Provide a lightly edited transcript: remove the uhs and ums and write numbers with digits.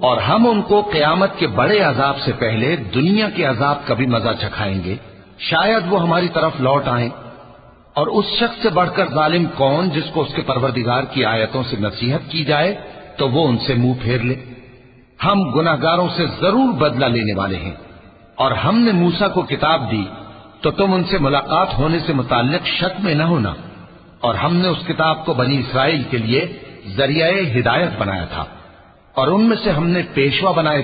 और हम उनको क़यामत के बड़े अजाब से पहले दुनिया के अजाब का भी मजा चखाएंगे, शायद वो हमारी तरफ लौट आए। और उस शख्स से बढ़कर जालिम कौन जिसको उसके परवरदिगार की आयतों से नसीहत की जाए तो वो उनसे मुंह फेर ले। हम गुनाहगारों से जरूर बदला लेने वाले हैं। और हमने मूसा को किताब दी तो तुम उनसे मुलाकात होने से मुताल्लिक शक में न होना। और हमने उस किताब को बनी इसराइल के लिए जरिया हिदायत बनाया था और उनमें से हमने पेशवा बनाए